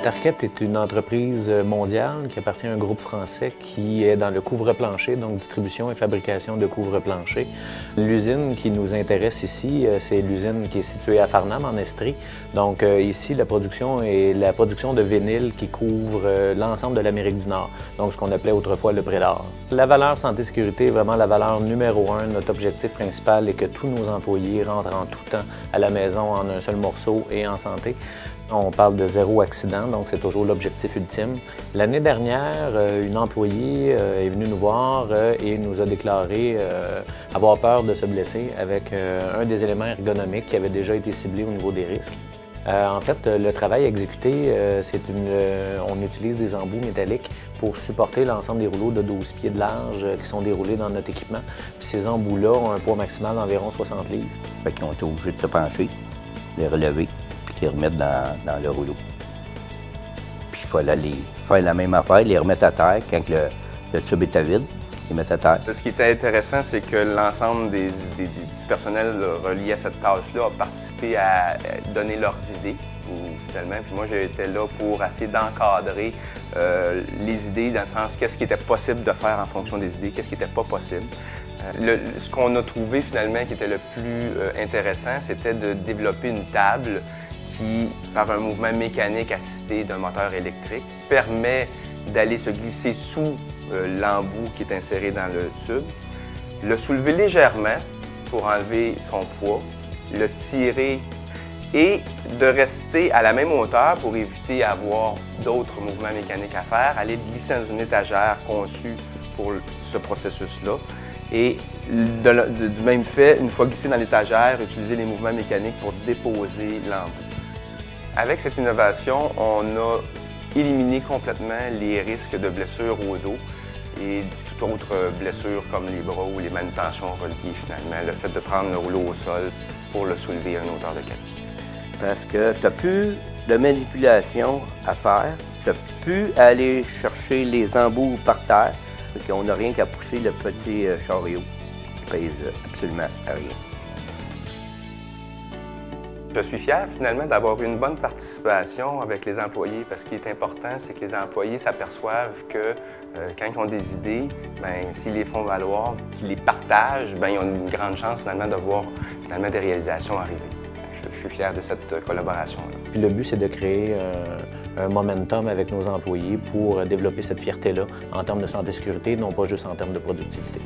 Tarkett est une entreprise mondiale qui appartient à un groupe français qui est dans le couvre-plancher, donc distribution et fabrication de couvre-plancher. L'usine qui nous intéresse ici, c'est l'usine qui est située à Farnham, en Estrie. Donc ici, la production est la production de vinyle qui couvre l'ensemble de l'Amérique du Nord, donc ce qu'on appelait autrefois le Prédor. La valeur santé-sécurité est vraiment la valeur numéro un. Notre objectif principal est que tous nos employés rentrent en tout temps à la maison en un seul morceau et en santé. On parle de zéro accident, donc c'est toujours l'objectif ultime. L'année dernière, une employée est venue nous voir et nous a déclaré avoir peur de se blesser avec un des éléments ergonomiques qui avait déjà été ciblé au niveau des risques. En fait, le travail exécuté, on utilise des embouts métalliques pour supporter l'ensemble des rouleaux de 12 pieds de large qui sont déroulés dans notre équipement. Puis ces embouts-là ont un poids maximal d'environ 60 livres. Fait qu'ils ont été obligés de se pencher, les relever, puis les remettre dans le rouleau. Puis il fallait faire la même affaire, les remettre à terre quand le tube était vide, les mettre à terre. Ce qui était intéressant, c'est que l'ensemble du personnel relié à cette tâche-là a participé à donner leurs idées, finalement. Puis moi, j'étais là pour essayer d'encadrer les idées, dans le sens qu'est-ce qui était possible de faire en fonction des idées, qu'est-ce qui n'était pas possible. Ce qu'on a trouvé finalement qui était le plus intéressant, c'était de développer une table qui, par un mouvement mécanique assisté d'un moteur électrique, permet d'aller se glisser sous l'embout qui est inséré dans le tube, le soulever légèrement pour enlever son poids, le tirer et de rester à la même hauteur pour éviter d'avoir d'autres mouvements mécaniques à faire, aller glisser dans une étagère conçue pour ce processus-là. Et du même fait, une fois glissé dans l'étagère, utiliser les mouvements mécaniques pour déposer l'embout. Avec cette innovation, on a éliminé complètement les risques de blessures au dos et toute autre blessure comme les bras ou les manutentions reliées finalement, le fait de prendre le rouleau au sol pour le soulever à une hauteur de 4 pieds. Parce que tu n'as plus de manipulation à faire, tu n'as plus à aller chercher les embouts par terre, parce qu'on n'a rien qu'à pousser le petit chariot qui pèse absolument rien. Je suis fier finalement d'avoir eu une bonne participation avec les employés parce qu'il est important, c'est que les employés s'aperçoivent que quand ils ont des idées, s'ils les font valoir, qu'ils les partagent, ils ont une grande chance finalement de voir finalement des réalisations arriver. Je suis fier de cette collaboration-là. Puis le but, c'est de créer un momentum avec nos employés pour développer cette fierté-là en termes de santé-sécurité, non pas juste en termes de productivité.